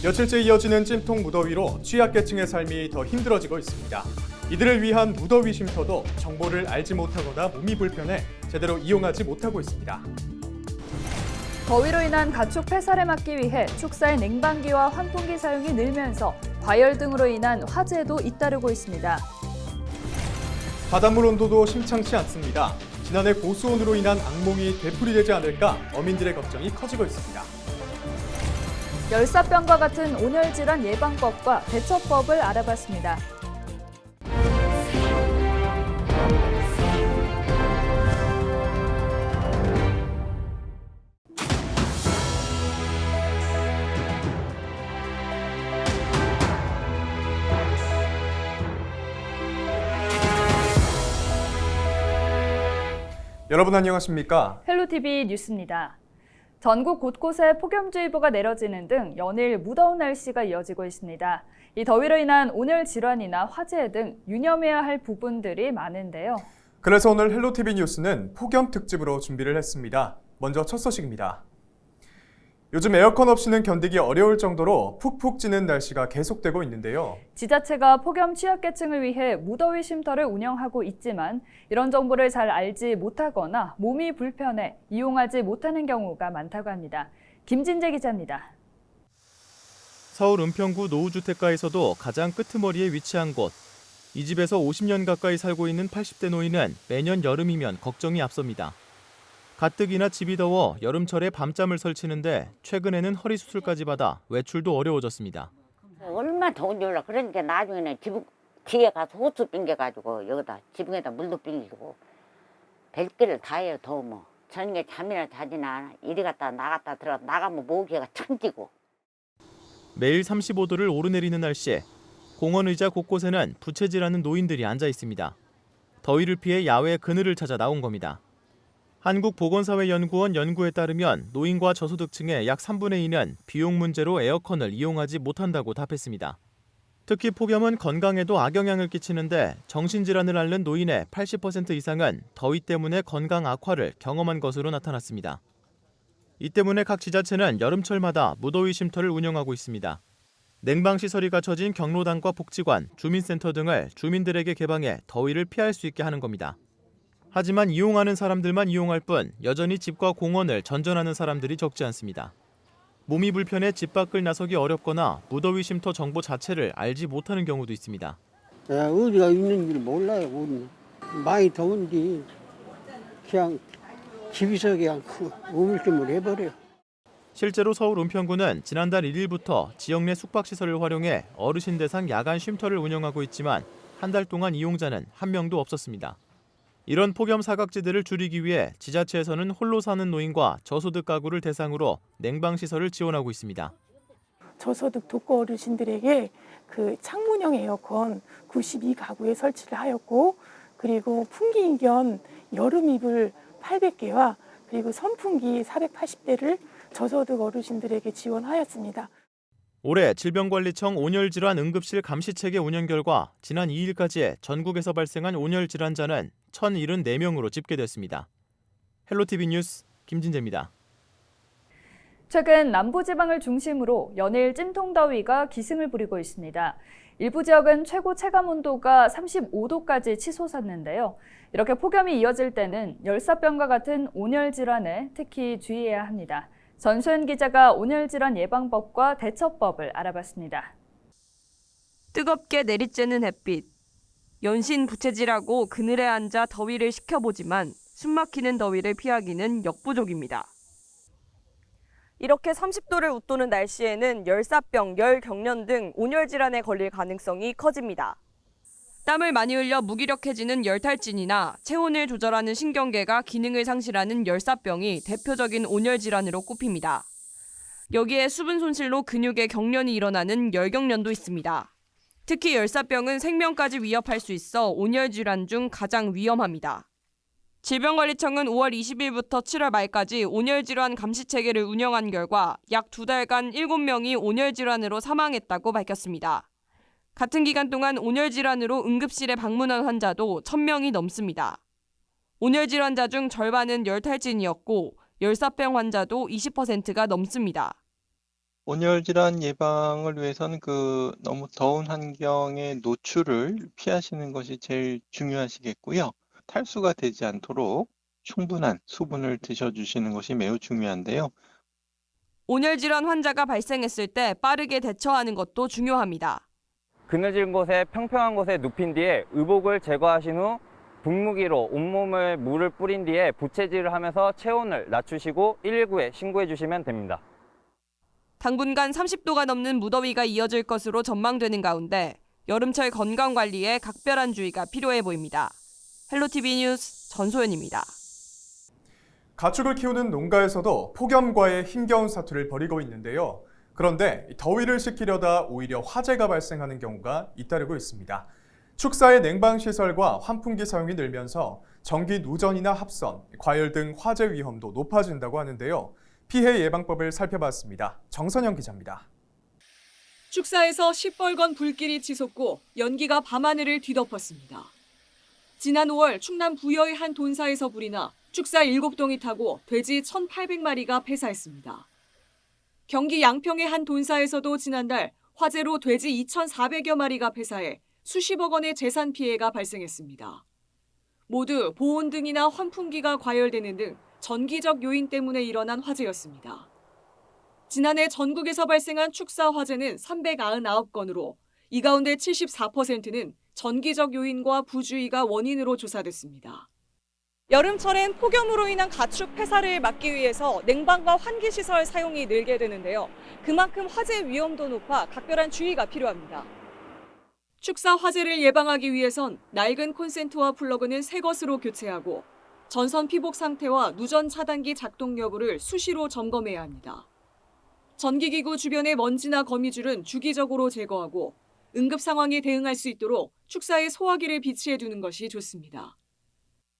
며칠째 이어지는 찜통 무더위로 취약계층의 삶이 더 힘들어지고 있습니다. 이들을 위한 무더위 쉼터도 정보를 알지 못하거나 몸이 불편해 제대로 이용하지 못하고 있습니다. 더위로 인한 가축 폐사를 막기 위해 축사의 냉방기와 환풍기 사용이 늘면서 과열 등으로 인한 화재도 잇따르고 있습니다. 바닷물 온도도 심상치 않습니다. 지난해 고수온으로 인한 악몽이 되풀이되지 않을까 어민들의 걱정이 커지고 있습니다. 열사병과 같은 온열 질환 예방법과 대처법을 알아봤습니다. 여러분 안녕하십니까? 헬로티비 뉴스입니다. 전국 곳곳에 폭염주의보가 내려지는 등 연일 무더운 날씨가 이어지고 있습니다. 이 더위로 인한 온열 질환이나 화재 등 유념해야 할 부분들이 많은데요. 그래서 오늘 헬로티비 뉴스는 폭염 특집으로 준비를 했습니다. 먼저 첫 소식입니다. 요즘 에어컨 없이는 견디기 어려울 정도로 푹푹 찌는 날씨가 계속되고 있는데요. 지자체가 폭염 취약계층을 위해 무더위 쉼터를 운영하고 있지만 이런 정보를 잘 알지 못하거나 몸이 불편해 이용하지 못하는 경우가 많다고 합니다. 김진재 기자입니다. 서울 은평구 노후주택가에서도 가장 끄트머리에 위치한 곳. 이 집에서 50년 가까이 살고 있는 80대 노인은 매년 여름이면 걱정이 앞섭니다. 가뜩이나 집이 더워 여름철에 밤잠을 설치는데 최근에는 허리 수술까지 받아 외출도 어려워졌습니다. 얼마나 더운지 몰라. 그러니까 나중에는 뒤에 가서 호수 빙겨가지고 여기다 지붕에다 물도 빙기고 별길을 다 해요. 더우면 저녁에 잠이나 자지나 이리 갔다 나갔다 들어가 나가면 모기가 천지고. 매일 35도를 오르내리는 날씨. 공원 의자 곳곳에는 부채질하는 노인들이 앉아 있습니다. 더위를 피해 야외 그늘을 찾아 나온 겁니다. 한국보건사회연구원 연구에 따르면 노인과 저소득층의 약 3분의 2는 비용 문제로 에어컨을 이용하지 못한다고 답했습니다. 특히 폭염은 건강에도 악영향을 끼치는데 정신질환을 앓는 노인의 80% 이상은 더위 때문에 건강 악화를 경험한 것으로 나타났습니다. 이 때문에 각 지자체는 여름철마다 무더위 쉼터를 운영하고 있습니다. 냉방시설이 갖춰진 경로당과 복지관, 주민센터 등을 주민들에게 개방해 더위를 피할 수 있게 하는 겁니다. 하지만 이용하는 사람들만 이용할 뿐 여전히 집과 공원을 전전하는 사람들이 적지 않습니다. 몸이 불편해 집 밖을 나서기 어렵거나 무더위 쉼터 정보 자체를 알지 못하는 경우도 있습니다. 어디가 있는지 몰라요. 우리는. 많이 더운데 그냥 집에서 그냥 우물쭈물 해버려요. 실제로 서울 은평구는 지난달 1일부터 지역 내 숙박시설을 활용해 어르신 대상 야간 쉼터를 운영하고 있지만 한 달 동안 이용자는 한 명도 없었습니다. 이런 폭염 사각지대를 줄이기 위해 지자체에서는 홀로 사는 노인과 저소득 가구를 대상으로 냉방시설을 지원하고 있습니다. 저소득 독거 어르신들에게 그 창문형 에어컨 92가구에 설치를 하였고, 그리고 풍기 겸 여름 이불 800개와 그리고 선풍기 480대를 저소득 어르신들에게 지원하였습니다. 올해 질병관리청 온열질환 응급실 감시체계 운영 결과 지난 2일까지 전국에서 발생한 온열질환자는 1,074명으로 집계됐습니다. 헬로티비 뉴스 김진재입니다. 최근 남부지방을 중심으로 연일 찜통더위가 기승을 부리고 있습니다. 일부 지역은 최고 체감온도가 35도까지 치솟았는데요. 이렇게 폭염이 이어질 때는 열사병과 같은 온열질환에 특히 주의해야 합니다. 전소연 기자가 온열질환 예방법과 대처법을 알아봤습니다. 뜨겁게 내리쬐는 햇빛. 연신 부채질하고 그늘에 앉아 더위를 식혀보지만 숨막히는 더위를 피하기는 역부족입니다. 이렇게 30도를 웃도는 날씨에는 열사병, 열경련 등 온열질환에 걸릴 가능성이 커집니다. 땀을 많이 흘려 무기력해지는 열탈진이나 체온을 조절하는 신경계가 기능을 상실하는 열사병이 대표적인 온열질환으로 꼽힙니다. 여기에 수분 손실로 근육의 경련이 일어나는 열경련도 있습니다. 특히 열사병은 생명까지 위협할 수 있어 온열질환 중 가장 위험합니다. 질병관리청은 5월 20일부터 7월 말까지 온열질환 감시체계를 운영한 결과 약 2달간 7명이 온열질환으로 사망했다고 밝혔습니다. 같은 기간 동안 온열질환으로 응급실에 방문한 환자도 1,000명이 넘습니다. 온열질환자 중 절반은 열탈진이었고 열사병 환자도 20%가 넘습니다. 온열 질환 예방을 위해서는 너무 더운 환경의 노출을 피하시는 것이 제일 중요하시겠고요. 탈수가 되지 않도록 충분한 수분을 드셔주시는 것이 매우 중요한데요. 온열 질환 환자가 발생했을 때 빠르게 대처하는 것도 중요합니다. 그늘진 곳에 평평한 곳에 눕힌 뒤에 의복을 제거하신 후 분무기로 온몸에 물을 뿌린 뒤에 부채질을 하면서 체온을 낮추시고 119에 신고해 주시면 됩니다. 당분간 30도가 넘는 무더위가 이어질 것으로 전망되는 가운데 여름철 건강 관리에 각별한 주의가 필요해 보입니다. 헬로티비 뉴스 전소연입니다. 가축을 키우는 농가에서도 폭염과의 힘겨운 사투를 벌이고 있는데요. 그런데 더위를 식히려다 오히려 화재가 발생하는 경우가 잇따르고 있습니다. 축사의 냉방시설과 환풍기 사용이 늘면서 전기 누전이나 합선, 과열 등 화재 위험도 높아진다고 하는데요. 피해 예방법을 살펴봤습니다. 정선영 기자입니다. 축사에서 시뻘건 불길이 치솟고 연기가 밤하늘을 뒤덮었습니다. 지난 5월 충남 부여의 한 돈사에서 불이 나 축사 7동이 타고 돼지 1,800마리가 폐사했습니다. 경기 양평의 한 돈사에서도 지난달 화재로 돼지 2,400여 마리가 폐사해 수십억 원의 재산 피해가 발생했습니다. 모두 보온 등이나 환풍기가 과열되는 등 전기적 요인 때문에 일어난 화재였습니다. 지난해 전국에서 발생한 축사 화재는 399건으로 이 가운데 74%는 전기적 요인과 부주의가 원인으로 조사됐습니다. 여름철엔 폭염으로 인한 가축 폐사를 막기 위해서 냉방과 환기시설 사용이 늘게 되는데요. 그만큼 화재 위험도 높아 각별한 주의가 필요합니다. 축사 화재를 예방하기 위해선 낡은 콘센트와 플러그는 새 것으로 교체하고 전선 피복 상태와 누전 차단기 작동 여부를 수시로 점검해야 합니다. 전기기구 주변의 먼지나 거미줄은 주기적으로 제거하고 응급 상황에 대응할 수 있도록 축사에 소화기를 비치해 두는 것이 좋습니다.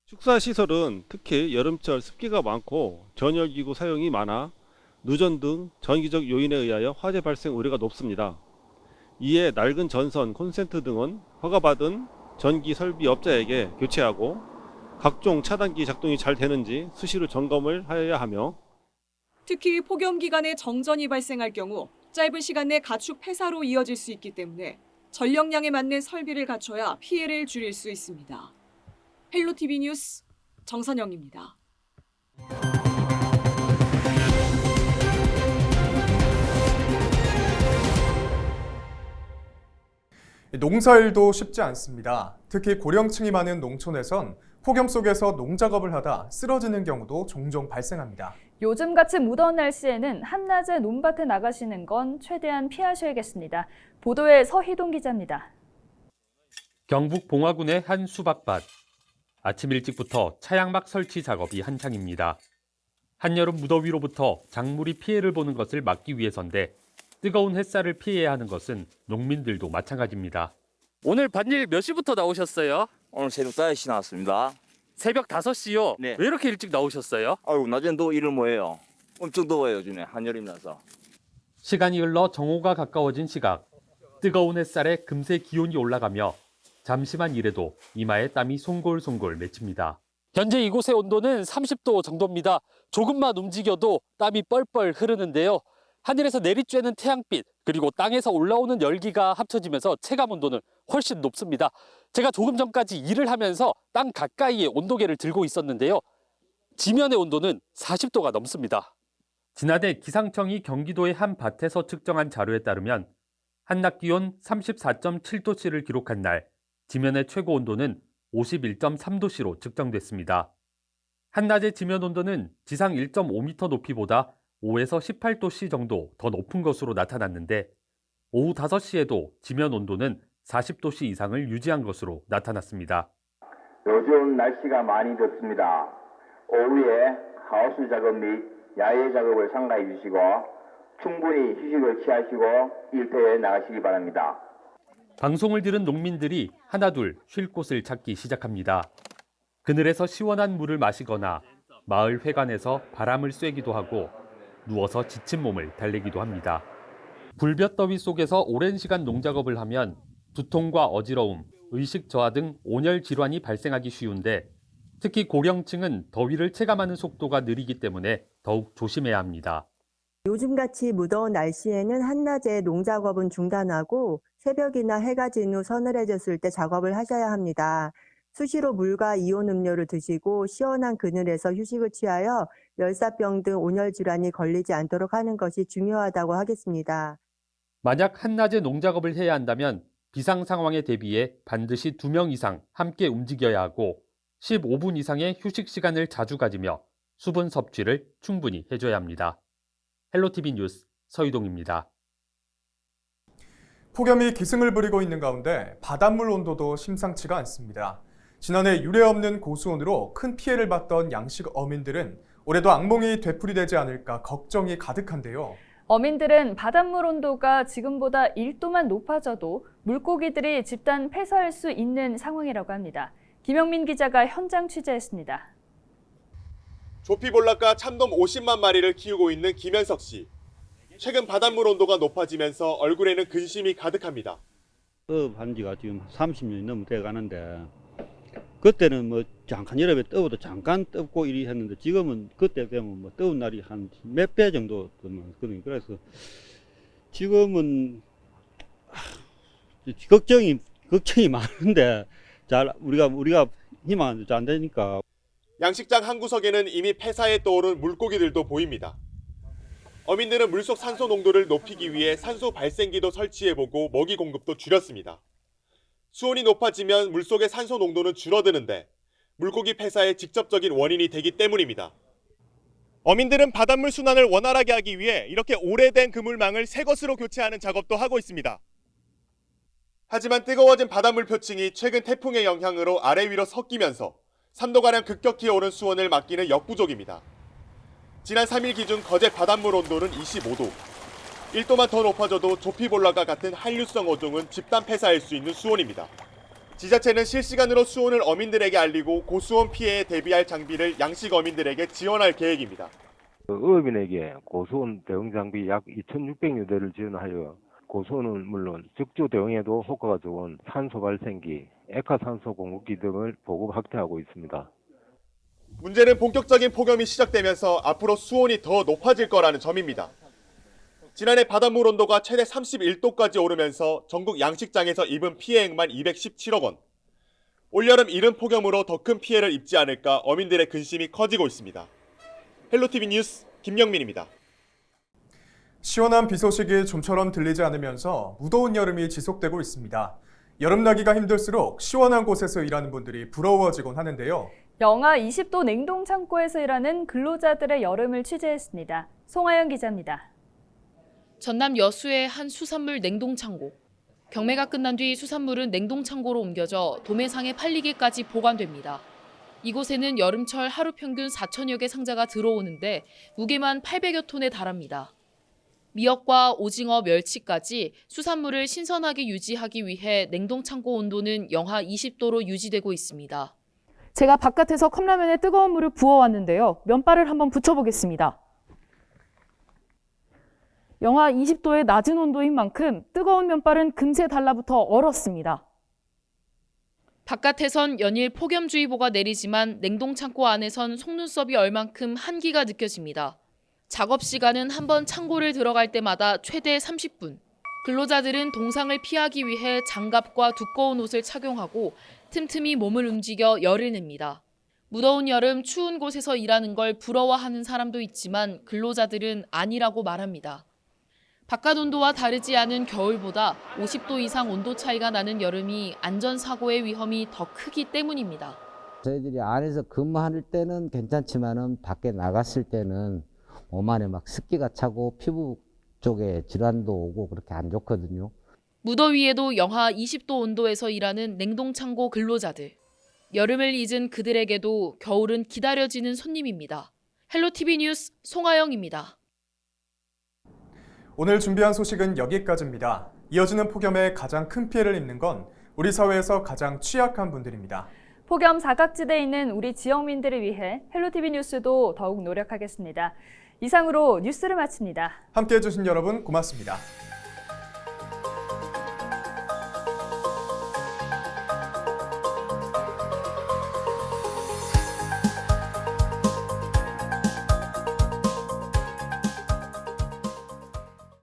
축사 시설은 특히 여름철 습기가 많고 전열기구 사용이 많아 누전 등 전기적 요인에 의하여 화재 발생 우려가 높습니다. 이에 낡은 전선, 콘센트 등은 허가받은 전기 설비 업자에게 교체하고 각종 차단기 작동이 잘 되는지 수시로 점검을 하여야 하며 특히 폭염 기간에 정전이 발생할 경우 짧은 시간 내 가축 폐사로 이어질 수 있기 때문에 전력량에 맞는 설비를 갖춰야 피해를 줄일 수 있습니다. 헬로티비 뉴스 정선영입니다. 농사일도 쉽지 않습니다. 특히 고령층이 많은 농촌에선 폭염 속에서 농작업을 하다 쓰러지는 경우도 종종 발생합니다. 요즘같이 무더운 날씨에는 한낮에 논밭에 나가시는 건 최대한 피하셔야겠습니다. 보도에 서희동 기자입니다. 경북 봉화군의 한 수박밭. 아침 일찍부터 차양막 설치 작업이 한창입니다. 한여름 무더위로부터 작물이 피해를 보는 것을 막기 위해서인데 뜨거운 햇살을 피해야 하는 것은 농민들도 마찬가지입니다. 오늘 밭일 몇 시부터 나오셨어요? 오늘 새벽 5시 나왔습니다. 새벽 5시요? 네. 왜 이렇게 일찍 나오셨어요? 아유, 낮엔 더 일을 뭐해요. 엄청 더워요, 요즘에. 한여름이라서. 시간이 흘러 정오가 가까워진 시각. 뜨거운 햇살에 금세 기온이 올라가며 잠시만 일해도 이마에 땀이 송골송골 맺힙니다. 현재 이곳의 온도는 30도 정도입니다. 조금만 움직여도 땀이 뻘뻘 흐르는데요. 하늘에서 내리쬐는 태양빛 그리고 땅에서 올라오는 열기가 합쳐지면서 체감 온도는 훨씬 높습니다. 제가 조금 전까지 일을 하면서 땅 가까이에 온도계를 들고 있었는데요. 지면의 온도는 40도가 넘습니다. 지난해 기상청이 경기도의 한 밭에서 측정한 자료에 따르면 한낮 기온 34.7도씨를 기록한 날 지면의 최고 온도는 51.3도씨로 측정됐습니다. 한낮의 지면 온도는 지상 1.5m 높이보다 5에서 18도씨 정도 더 높은 것으로 나타났는데 오후 5시에도 지면 온도는 40도씨 이상을 유지한 것으로 나타났습니다. 요즘 날씨가 많이 덥습니다. 오후에 하우스 작업 및 야외 작업을 삼가해 주시고 충분히 휴식을 취하시고 일터에 나가시기 바랍니다. 방송을 들은 농민들이 하나둘 쉴 곳을 찾기 시작합니다. 그늘에서 시원한 물을 마시거나 마을 회관에서 바람을 쐬기도 하고 누워서 지친 몸을 달래기도 합니다. 불볕더위 속에서 오랜 시간 농작업을 하면 두통과 어지러움, 의식 저하 등 온열 질환이 발생하기 쉬운데 특히 고령층은 더위를 체감하는 속도가 느리기 때문에 더욱 조심해야 합니다. 요즘같이 무더운 날씨에는 한낮에 농작업은 중단하고 새벽이나 해가 진 후 서늘해졌을 때 작업을 하셔야 합니다. 수시로 물과 이온 음료를 드시고 시원한 그늘에서 휴식을 취하여 열사병 등 온열 질환이 걸리지 않도록 하는 것이 중요하다고 하겠습니다. 만약 한낮에 농작업을 해야 한다면 비상 상황에 대비해 반드시 2명 이상 함께 움직여야 하고 15분 이상의 휴식 시간을 자주 가지며 수분 섭취를 충분히 해줘야 합니다. 헬로티비 뉴스 서유동입니다. 폭염이 기승을 부리고 있는 가운데 바닷물 온도도 심상치가 않습니다. 지난해 유례없는 고수온으로 큰 피해를 봤던 양식 어민들은 올해도 악몽이 되풀이되지 않을까 걱정이 가득한데요. 어민들은 바닷물 온도가 지금보다 1도만 높아져도 물고기들이 집단 폐사할 수 있는 상황이라고 합니다. 김영민 기자가 현장 취재했습니다. 조피볼락과 참돔 50만 마리를 키우고 있는 김현석 씨. 최근 바닷물 온도가 높아지면서 얼굴에는 근심이 가득합니다. 한 지가 지금 30년이 넘어 돼 가는데 그때는 뭐 잠깐 여름에 떠도 잠깐 떴고 이리 했는데 지금은 그때 되면 뭐 더운 날이 한 몇 배 정도 되거든요. 그래서 지금은 걱정이 많은데 잘 우리가 희망은 잘 안 되니까. 양식장 한 구석에는 이미 폐사에 떠오른 물고기들도 보입니다. 어민들은 물속 산소 농도를 높이기 위해 산소 발생기도 설치해보고 먹이 공급도 줄였습니다. 수온이 높아지면 물속의 산소 농도는 줄어드는데 물고기 폐사의 직접적인 원인이 되기 때문입니다. 어민들은 바닷물 순환을 원활하게 하기 위해 이렇게 오래된 그물망을 새 것으로 교체하는 작업도 하고 있습니다. 하지만 뜨거워진 바닷물 표층이 최근 태풍의 영향으로 아래 위로 섞이면서 3도가량 급격히 오른 수온을 막기는 역부족입니다. 지난 3일 기준 거제 바닷물 온도는 25도. 1도만 더 높아져도 조피볼락과 같은 한류성 어종은 집단 폐사할 수 있는 수온입니다. 지자체는 실시간으로 수온을 어민들에게 알리고 고수온 피해에 대비할 장비를 양식 어민들에게 지원할 계획입니다. 어민에게 고수온 대응 장비 약 2,600여 대를 지원하여 고수온은 물론 적조 대응에도 효과가 좋은 산소 발생기, 액화산소 공급기 등을 보급 확대하고 있습니다. 문제는 본격적인 폭염이 시작되면서 앞으로 수온이 더 높아질 거라는 점입니다. 지난해 바닷물 온도가 최대 31도까지 오르면서 전국 양식장에서 입은 피해액만 217억 원. 올여름 이른 폭염으로 더 큰 피해를 입지 않을까 어민들의 근심이 커지고 있습니다. 헬로티비 뉴스 김영민입니다. 시원한 비 소식이 좀처럼 들리지 않으면서 무더운 여름이 지속되고 있습니다. 여름 나기가 힘들수록 시원한 곳에서 일하는 분들이 부러워지곤 하는데요. 영하 20도 냉동 창고에서 일하는 근로자들의 여름을 취재했습니다. 송하연 기자입니다. 전남 여수의 한 수산물 냉동 창고. 경매가 끝난 뒤 수산물은 냉동 창고로 옮겨져 도매상에 팔리기까지 보관됩니다. 이곳에는 여름철 하루 평균 4천여 개 상자가 들어오는데 무게만 800여 톤에 달합니다. 미역과 오징어, 멸치까지 수산물을 신선하게 유지하기 위해 냉동 창고 온도는 영하 20도로 유지되고 있습니다. 제가 바깥에서 컵라면에 뜨거운 물을 부어왔는데요. 면발을 한번 붙여보겠습니다. 영하 20도의 낮은 온도인 만큼 뜨거운 면발은 금세 달라붙어 얼었습니다. 바깥에선 연일 폭염주의보가 내리지만 냉동 창고 안에선 속눈썹이 얼 만큼 한기가 느껴집니다. 작업 시간은 한 번 창고를 들어갈 때마다 최대 30분. 근로자들은 동상을 피하기 위해 장갑과 두꺼운 옷을 착용하고 틈틈이 몸을 움직여 열을 냅니다. 무더운 여름 추운 곳에서 일하는 걸 부러워하는 사람도 있지만 근로자들은 아니라고 말합니다. 바깥 온도와 다르지 않은 겨울보다 50도 이상 온도 차이가 나는 여름이 안전사고의 위험이 더 크기 때문입니다. 저희들이 안에서 근무할 때는 괜찮지만은 밖에 나갔을 때는 몸 안에 막 습기가 차고 피부 쪽에 질환도 오고 그렇게 안 좋거든요. 무더위에도 영하 20도 온도에서 일하는 냉동창고 근로자들. 여름을 잊은 그들에게도 겨울은 기다려지는 손님입니다. 헬로티비 뉴스 송하영입니다. 오늘 준비한 소식은 여기까지입니다. 이어지는 폭염에 가장 큰 피해를 입는 건 우리 사회에서 가장 취약한 분들입니다. 폭염 사각지대에 있는 우리 지역민들을 위해 헬로티비 뉴스도 더욱 노력하겠습니다. 이상으로 뉴스를 마칩니다. 함께해 주신 여러분 고맙습니다.